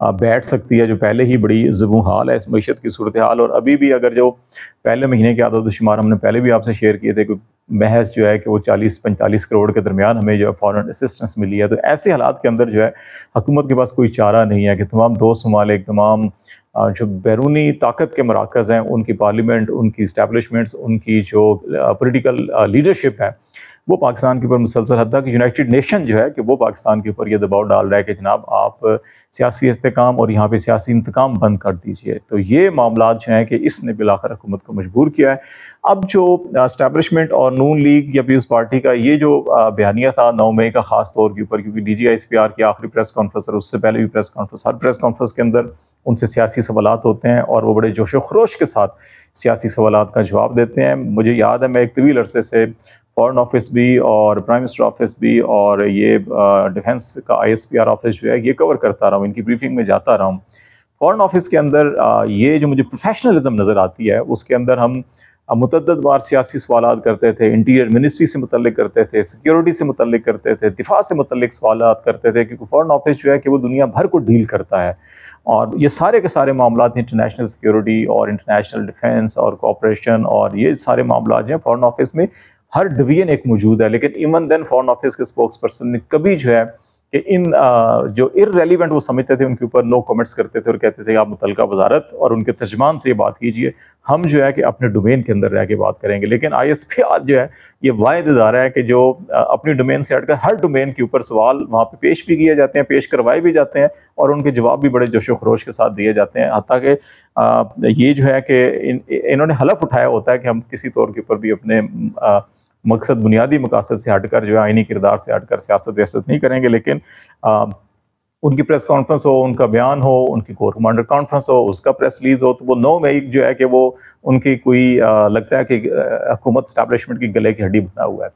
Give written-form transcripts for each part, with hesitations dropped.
بیٹھ سکتی ہے، جو پہلے ہی بڑی زبوں حال ہے اس معیشت کی صورتحال، اور ابھی بھی اگر جو پہلے مہینے کے اعداد و شمار ہم نے پہلے بھی آپ سے شیئر کیے تھے کہ محض جو ہے کہ وہ 40-45 کروڑ کے درمیان ہمیں جو ہے فارن اسسٹنس ملی ہے، تو ایسے حالات کے اندر جو ہے حکومت کے پاس کوئی چارہ نہیں ہے کہ تمام دوست ممالک، تمام جو بیرونی طاقت کے مراکز ہیں، ان کی پارلیمنٹ، ان کی اسٹیبلشمنٹس، ان کی جو پولیٹیکل لیڈرشپ ہے، وہ پاکستان کے اوپر مسلسل، حتیٰ کہ یونائٹڈ نیشن جو ہے کہ وہ پاکستان کے اوپر یہ دباؤ ڈال رہا ہے کہ جناب آپ سیاسی استحکام اور یہاں پہ سیاسی انتقام بند کر دیجئے. تو یہ معاملات جو ہیں کہ اس نے بالآخر حکومت کو مجبور کیا ہے. اب جو اسٹیبلشمنٹ اور نون لیگ یا پیپلز پارٹی کا یہ جو بیانیہ تھا 9 مئی کا خاص طور کے اوپر، کیونکہ D G I S P R کی آخری پریس کانفرنس اور اس سے پہلے بھی پریس کانفرنس، ہر پریس کانفرنس کے اندر ان سے سیاسی سوالات ہوتے ہیں اور وہ بڑے جوش و خروش کے ساتھ سیاسی سوالات کا جواب دیتے ہیں. مجھے یاد ہے میں ایک طویل عرصے سے فارن آفس بھی اور پرائم منسٹر آفس بھی اور یہ ڈیفنس کا آئی ایس پی آر آفس جو ہے یہ کور کرتا رہا ہوں، ان کی بریفنگ میں جاتا رہا ہوں. فارن آفس کے اندر یہ جو مجھے پروفیشنلزم نظر آتی ہے، اس کے اندر ہم متعدد بار سیاسی سوالات کرتے تھے، انٹیریئر منسٹری سے متعلق کرتے تھے، سیکیورٹی سے متعلق کرتے تھے، دفاع سے متعلق سوالات کرتے تھے، کیونکہ فارن آفس جو ہے کہ وہ دنیا بھر کو ڈیل کرتا ہے، اور یہ سارے کے سارے معاملات انٹرنیشنل سیکیورٹی اور انٹرنیشنل ڈیفنس اور کوآپریشن اور یہ سارے معاملات جو ہیں فارن آفس میں ہر ڈویژن ایک موجود ہے. لیکن ایون دین فارن آفس کے سپوکس پرسن نے کبھی جو ہے کہ ان جو ارریلیونٹ وہ سمجھتے تھے ان کے اوپر نو کمنٹس کرتے تھے اور کہتے تھے کہ آپ متعلقہ وزارت اور ان کے ترجمان سے یہ بات کیجئے، ہم جو ہے کہ اپنے ڈومین کے اندر رہ کے بات کریں گے. لیکن آئی ایس پی آر جو ہے یہ واحد ادارہ ہے کہ جو اپنی ڈومین سے ہٹ کر ہر ڈومین کے اوپر سوال وہاں پہ پیش بھی کیے جاتے ہیں، پیش کروائے بھی جاتے ہیں، اور ان کے جواب بھی بڑے جوش و خروش کے ساتھ دیے جاتے ہیں. حتیٰ کہ یہ جو ہے کہ انہوں نے حلف اٹھایا ہوتا ہے کہ ہم کسی طور کے اوپر بھی اپنے مقصد، بنیادی مقاصد سے ہٹ کر جو ہے آئینی کردار سے ہٹ کر سیاست ویاست نہیں کریں گے. لیکن ان کی پریس کانفرنس ہو، ان کا بیان ہو، ان کی کور کمانڈر کانفرنس ہو، اس کا پریس ریلیز ہو، تو وہ 9 مئی جو ہے کہ وہ ان کی کوئی لگتا ہے کہ حکومت اسٹیبلشمنٹ کی گلے کی ہڈی بنا ہوا ہے.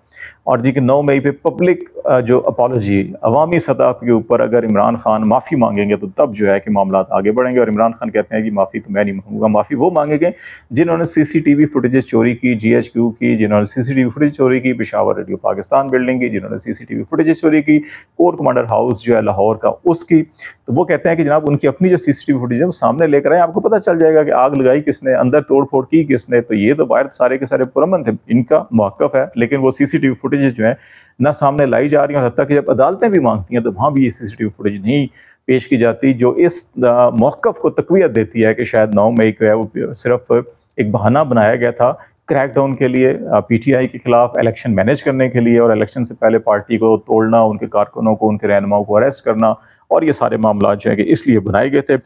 اور جی کہ 9 مئی پہ پبلک جو اپالوجی عوامی سطح کے اوپر اگر عمران خان معافی مانگیں گے تو تب جو ہے کہ معاملات آگے بڑھیں گے. اور عمران خان کہتے ہیں کہ معافی تو میں نہیں مانگوں گا، معافی وہ مانگیں گے جنہوں نے سی سی ٹی وی فوٹیجز چوری کی، جی ایچ کیو کی، جنہوں نے سی سی ٹی وی فوٹیج چوری کی، پشاور ریڈیو پاکستان بلڈنگ کی، جنہوں نے سی سی ٹی وی فوٹیجز چوری کی، کور کمانڈر ہاؤس جو ہے لاہور کا اس کی. تو وہ کہتے ہیں کہ جناب ان کی اپنی جو سی سی ٹی وی فوٹیج ہے وہ سامنے لے کر آئیں، آپ کو پتہ چل جائے گا کہ آگ لگائی کس نے، اندر توڑ پھوڑ کی کس نے. تو یہ تو باہر سارے کے سارے پرامن تھے، ان کا موقف ہے، لیکن وہ سی سی ٹی وی فوٹیج جو ہیں نہ سامنے لائی جا رہی ہیں، اور حتیٰ کہ جب عدالتیں بھی مانگتی ہیں تو وہاں بھی یہ سی سی ٹی وی فوٹیج نہیں پیش کی جاتی، جو اس موقف کو تقویت دیتی ہے کہ شاید 9 مئی کو ہے وہ صرف ایک بہانہ بنایا گیا تھا کریک ڈاؤن کے لیے، پی ٹی آئی کے خلاف الیکشن مینیج کرنے کے لیے، اور الیکشن سے پہلے پارٹی کو توڑنا، ان کے کارکنوں کو، ان کے رہنماؤں کو اریسٹ کرنا، اور یہ سارے معاملات جو ہیں کہ اس لیے بنائے گئے تھے.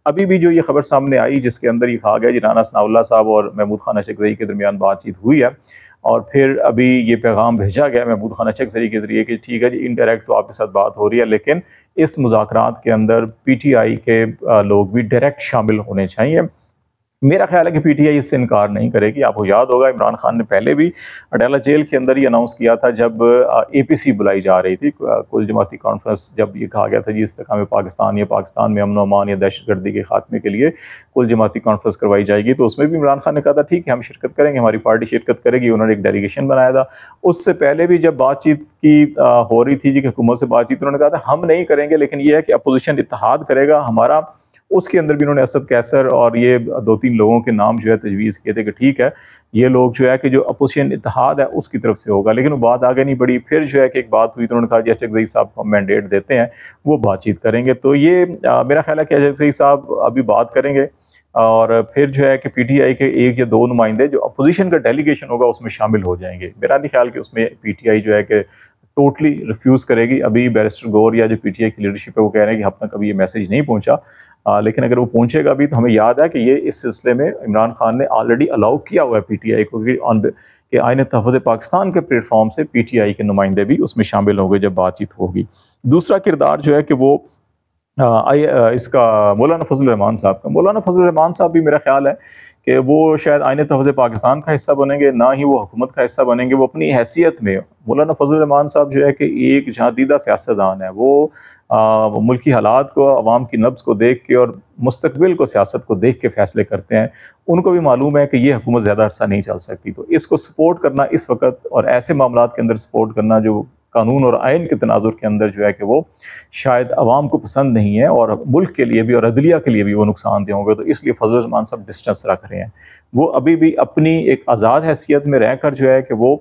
ابھی بھی جو یہ خبر سامنے آئی جس کے اندر یہ کہا گیا جی رانا ثناء اللہ صاحب اور محمود خان اچکزئی کے درمیان بات چیت ہوئی ہے، اور پھر ابھی یہ پیغام بھیجا گیا محمود خان اچکزئی کے ذریعے کہ ٹھیک ہے جی انڈائریکٹ تو آپ کے ساتھ بات ہو رہی ہے، لیکن اس مذاکرات کے اندر پی ٹی آئی کے لوگ بھی ڈائریکٹ شامل ہونے چاہیے. میرا خیال ہے کہ پی ٹی آئی اس سے انکار نہیں کرے گی. آپ کو یاد ہوگا عمران خان نے پہلے بھی اڈیالہ جیل کے اندر یہ اناؤنس کیا تھا جب اے پی سی بلائی جا رہی تھی، کل جماعتی کانفرنس، جب یہ کہا گیا تھا جی استحکام پاکستان یا پاکستان میں امن و امان یا دہشت گردی کے خاتمے کے لیے کل جماعتی کانفرنس کروائی جائے گی، تو اس میں بھی عمران خان نے کہا تھا ٹھیک ہے ہم شرکت کریں گے، ہماری پارٹی شرکت کرے گی. انہوں نے ایک ڈیلیگیشن بنایا تھا. اس سے پہلے بھی جب بات چیت کی ہو رہی تھی جی کہ حکومت سے بات چیت، انہوں نے کہا تھا ہم نہیں کریں گے، لیکن یہ ہے کہ اپوزیشن اتحاد کرے گا ہمارا. اس کے اندر بھی انہوں نے اسد کیسر اور یہ 2-3 لوگوں کے نام جو ہے تجویز کیے تھے کہ ٹھیک ہے یہ لوگ جو ہے کہ جو اپوزیشن اتحاد ہے اس کی طرف سے ہوگا. لیکن وہ بات آگے نہیں بڑھی. پھر جو ہے کہ ایک بات ہوئی تو انہوں نے کہا جی اچکزئی صاحب کو ہم مینڈیٹ دیتے ہیں، وہ بات چیت کریں گے. تو یہ میرا خیال ہے کہ اچکزئی صاحب ابھی بات کریں گے، اور پھر جو ہے کہ پی ٹی آئی کے 1 یا 2 نمائندے جو اپوزیشن کا ڈیلیگیشن ہوگا اس میں شامل ہو جائیں گے. میرا نہیں خیال کہ اس میں پی ٹی آئی جو ہے کہ ٹوٹلی ریفیوز کرے گی. ابھی بیرسٹر گور یا جو پی ٹی آئی کی لیڈرشپ ہے وہ کہہ رہے ہیں کہ اب تک ابھی یہ میسج نہیں پہنچا، لیکن اگر وہ پہنچے گا بھی تو ہمیں یاد ہے کہ یہ اس سلسلے میں عمران خان نے آلریڈی الاؤ کیا ہوا ہے پی ٹی آئی کو کہ آئین تحفظ پاکستان کے پلیٹ فارم سے پی ٹی آئی کے نمائندے بھی اس میں شامل ہوں گے جب بات چیت ہوگی. دوسرا کردار جو ہے کہ وہ اس کا مولانا فضل الرحمان صاحب کا. مولانا فضل الرحمان صاحب بھی میرا خیال ہے کہ وہ شاید آئین تحفظ پاکستان کا حصہ بنیں گے، نہ ہی وہ حکومت کا حصہ بنیں گے. وہ اپنی حیثیت میں مولانا فضل الرحمان صاحب جو ہے کہ ایک جہاں دیدہ سیاستدان ہے، وہ ملکی حالات کو، عوام کی نبض کو دیکھ کے اور مستقبل کو، سیاست کو دیکھ کے فیصلے کرتے ہیں. ان کو بھی معلوم ہے کہ یہ حکومت زیادہ عرصہ نہیں چل سکتی، تو اس کو سپورٹ کرنا اس وقت اور ایسے معاملات کے اندر سپورٹ کرنا جو قانون اور آئین کے تناظر کے اندر جو ہے کہ وہ شاید عوام کو پسند نہیں ہے، اور ملک کے لیے بھی اور عدلیہ کے لیے بھی وہ نقصان دہ ہوں گے، تو اس لیے فضل الرحمان صاحب ڈسٹنس رکھ رہے ہیں۔ وہ ابھی بھی اپنی ایک آزاد حیثیت میں رہ کر جو ہے کہ وہ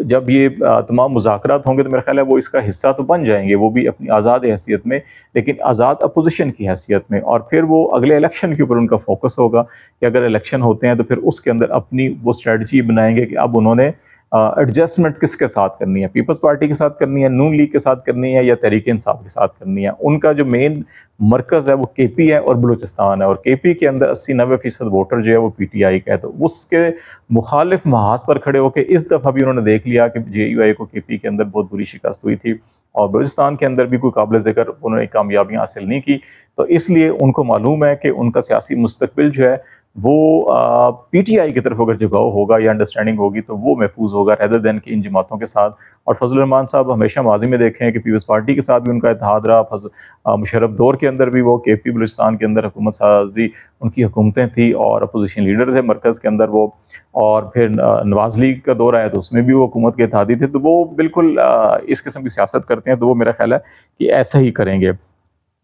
جب یہ تمام مذاکرات ہوں گے تو میرا خیال ہے وہ اس کا حصہ تو بن جائیں گے، وہ بھی اپنی آزاد حیثیت میں، لیکن آزاد اپوزیشن کی حیثیت میں، اور پھر وہ اگلے الیکشن کے اوپر ان کا فوکس ہوگا کہ اگر الیکشن ہوتے ہیں تو پھر اس کے اندر اپنی وہ اسٹریٹجی بنائیں گے کہ اب انہوں نے ایڈجسٹمنٹ کس کے ساتھ کرنی ہے، پیپلز پارٹی کے ساتھ کرنی ہے، نون لیگ کے ساتھ کرنی ہے، یا تحریک انصاف کے ساتھ کرنی ہے۔ ان کا جو مین مرکز ہے وہ کے پی ہے اور بلوچستان ہے، اور کے پی کے اندر 80-90% ووٹر جو ہے وہ پی ٹی آئی کا ہے، تو اس کے مخالف محاذ پر کھڑے ہو کے اس دفعہ بھی انہوں نے دیکھ لیا کہ جے یو آئی کو کے پی کے اندر بہت بری شکست ہوئی تھی، اور بلوچستان کے اندر بھی کوئی قابل ذکر انہوں نے کامیابیاں حاصل نہیں کی، تو اس لیے ان کو معلوم ہے کہ ان کا سیاسی مستقبل جو ہے وہ پی ٹی آئی کی طرف اگر جھکاؤ ہوگا یا انڈرسٹینڈنگ ہوگی تو وہ محفوظ ہوگا ریدر دین کہ ان جماعتوں کے ساتھ۔ اور فضل الرحمان صاحب ہمیشہ ماضی میں دیکھے ہیں کہ پیپلز پارٹی کے ساتھ بھی ان کا اتحاد رہا، مشرف دور کے اندر بھی وہ کے پی بلوچستان کے اندر حکومت سازی ان کی حکومتیں تھیں اور اپوزیشن لیڈر تھے مرکز کے اندر وہ، اور پھر نواز لیگ کا دور آیا تو اس میں بھی وہ حکومت کے اتحادی تھے، تو وہ بالکل اس قسم کی سیاست کرتے ہیں، تو وہ میرا خیال ہے کہ ایسا ہی کریں گے۔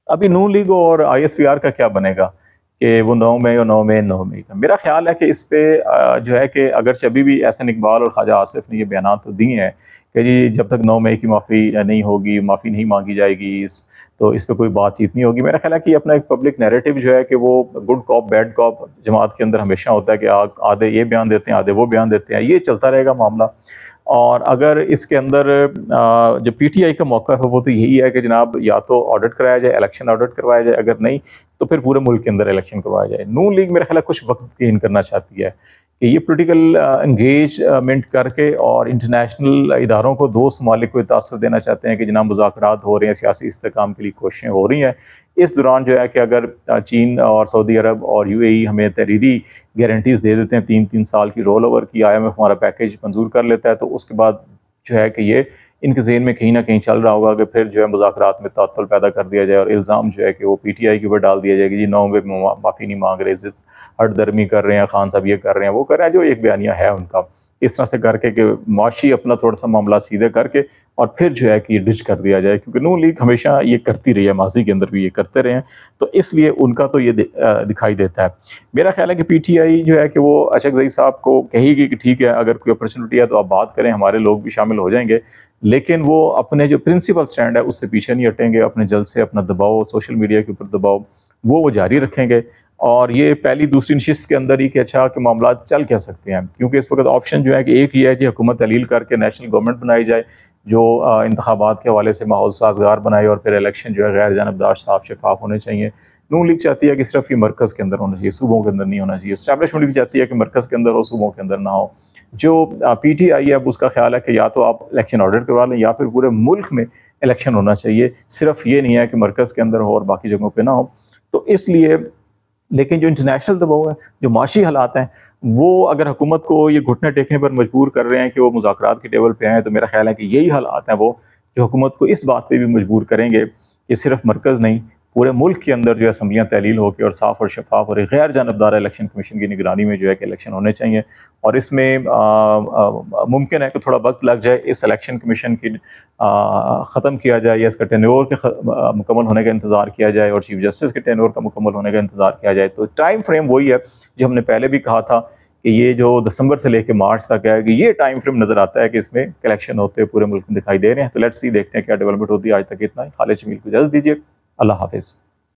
ابھی نون لیگ اور آئی ایس پی آر کا کیا بنے گا کہ وہ 9 مئی اور 9 مئی کا، میرا خیال ہے کہ اس پہ جو ہے کہ اگرچہ ابھی بھی احسن اقبال اور خواجہ آصف نے یہ بیانات تو دیے ہیں کہ جی جب تک 9 مئی کی معافی نہیں ہوگی، معافی نہیں مانگی جائے گی تو اس پہ کوئی بات چیت نہیں ہوگی۔ میرا خیال ہے کہ اپنا ایک پبلک نیریٹو جو ہے کہ وہ گڈ کاپ بیڈ کاپ جماعت کے اندر ہمیشہ ہوتا ہے کہ آدھے یہ بیان دیتے ہیں آدھے وہ بیان دیتے ہیں، یہ چلتا رہے گا معاملہ۔ اور اگر اس کے اندر جو پی ٹی آئی کا موقع ہے وہ تو یہی ہے کہ جناب یا تو آڈٹ کرایا جائے، الیکشن آڈٹ کروایا جائے، اگر نہیں تو پھر پورے ملک کے اندر الیکشن کروایا جائے۔ نون لیگ میرا خیال ہے کچھ وقت گین کرنا چاہتی ہے کہ یہ پولیٹیکل انگیجمنٹ کر کے اور انٹرنیشنل اداروں کو، دوست ممالک کو تاثر دینا چاہتے ہیں کہ جناب مذاکرات ہو رہے ہیں، سیاسی استحکام کے لیے کوششیں ہو رہی ہیں، اس دوران جو ہے کہ اگر چین اور سعودی عرب اور یو اے ای ہمیں تحریری گارنٹیز دے دیتے ہیں 3 سال کی رول اوور کی، آئی ایم ایف ہمارا پیکیج منظور کر لیتا ہے، تو اس کے بعد جو ہے کہ یہ ان کے ذہن میں کہیں نہ کہیں چل رہا ہوگا کہ پھر جو ہے مذاکرات میں تعطل پیدا کر دیا جائے اور الزام جو ہے کہ وہ پی ٹی آئی کے اوپر ڈال دیا جائے کہ جی 9 میں معافی نہیں مانگ رہے، ہٹ درمی کر رہے ہیں، خان صاحب یہ کر رہے ہیں وہ کر رہے ہیں، جو ایک بیانیہ ہے ان کا، اس طرح سے کر کے کہ معاشی اپنا تھوڑا سا معاملہ سیدھے کر کے اور پھر جو ہے کہ یہ ڈچ کر دیا جائے، کیونکہ نون لیگ ہمیشہ یہ کرتی رہی ہے، ماضی کے اندر بھی یہ کرتے رہے ہیں، تو اس لیے ان کا تو یہ دکھائی دیتا ہے۔ میرا خیال ہے کہ پی ٹی آئی جو ہے کہ وہ اشرف زئی صاحب کو کہے گی کہ ٹھیک ہے اگر کوئی اپرچونٹی ہے تو آپ بات کریں، ہمارے لوگ بھی شامل ہو جائیں گے، لیکن وہ اپنے جو پرنسپل سٹینڈ ہے اس سے پیچھے نہیں ہٹیں گے، اپنے جلسے، اپنا دباؤ، سوشل میڈیا کے اوپر دباؤ وہ جاری رکھیں گے، اور یہ پہلی دوسری نشست کے اندر ہی کہ اچھا کہ معاملات چل کیا سکتے ہیں، کیونکہ اس وقت آپشن جو ہے کہ ایک یہ ہے کہ حکومت تحلیل کر کے نیشنل گورنمنٹ بنائی جائے جو انتخابات کے حوالے سے ماحول سازگار بنائے، اور پھر الیکشن جو ہے غیر جانبدار، صاف شفاف ہونے چاہیے۔ نون لیگ چاہتی ہے کہ صرف یہ مرکز کے اندر ہونا چاہیے، صوبوں کے اندر نہیں ہونا چاہیے، اسٹیبلشمنٹ بھی چاہتی ہے کہ مرکز کے اندر ہو، صوبوں کے اندر نہ ہو۔ جو پی ٹی آئی ہے اس کا خیال ہے کہ یا تو آپ الیکشن آرڈر کروا لیں یا پھر پورے ملک میں الیکشن ہونا چاہیے، صرف یہ نہیں ہے کہ مرکز کے اندر ہو اور باقی جگہوں پہ نہ ہو، تو اس لیے۔ لیکن جو انٹرنیشنل دباؤ ہے، جو معاشی حالات ہیں، وہ اگر حکومت کو یہ گھٹنے ٹیکنے پر مجبور کر رہے ہیں کہ وہ مذاکرات کے ٹیبل پہ آئیں، تو میرا خیال ہے کہ یہی حالات ہیں وہ جو حکومت کو اس بات پہ بھی مجبور کریں گے کہ صرف مرکز نہیں، پورے ملک کے اندر جو ہے اسمبلیاں تحلیل ہو کے اور صاف اور شفاف اور غیر جانبدار الیکشن کمیشن کی نگرانی میں جو ہے کہ الیکشن ہونے چاہیے، اور اس میں ممکن ہے کہ تھوڑا وقت لگ جائے، اس الیکشن کمیشن کی ختم کیا جائے یا اس کا ٹینیور کے مکمل ہونے کا انتظار کیا جائے اور چیف جسٹس کے ٹینیور کا مکمل ہونے کا انتظار کیا جائے، تو ٹائم فریم وہی ہے جو ہم نے پہلے بھی کہا تھا کہ یہ جو دسمبر سے لے کے مارچ تک ہے کہ یہ ٹائم فریم نظر آتا ہے کہ اس میں الیکشن ہوتے پورے ملک میں دکھائی دے رہے ہیں، تو لیٹس سی دیکھتے ہیں کیا ڈیولپمنٹ ہوتی ہے۔ آج تک اتنا ہی، خالد جمیل کو اجازت دیجیے، اللہ حافظ۔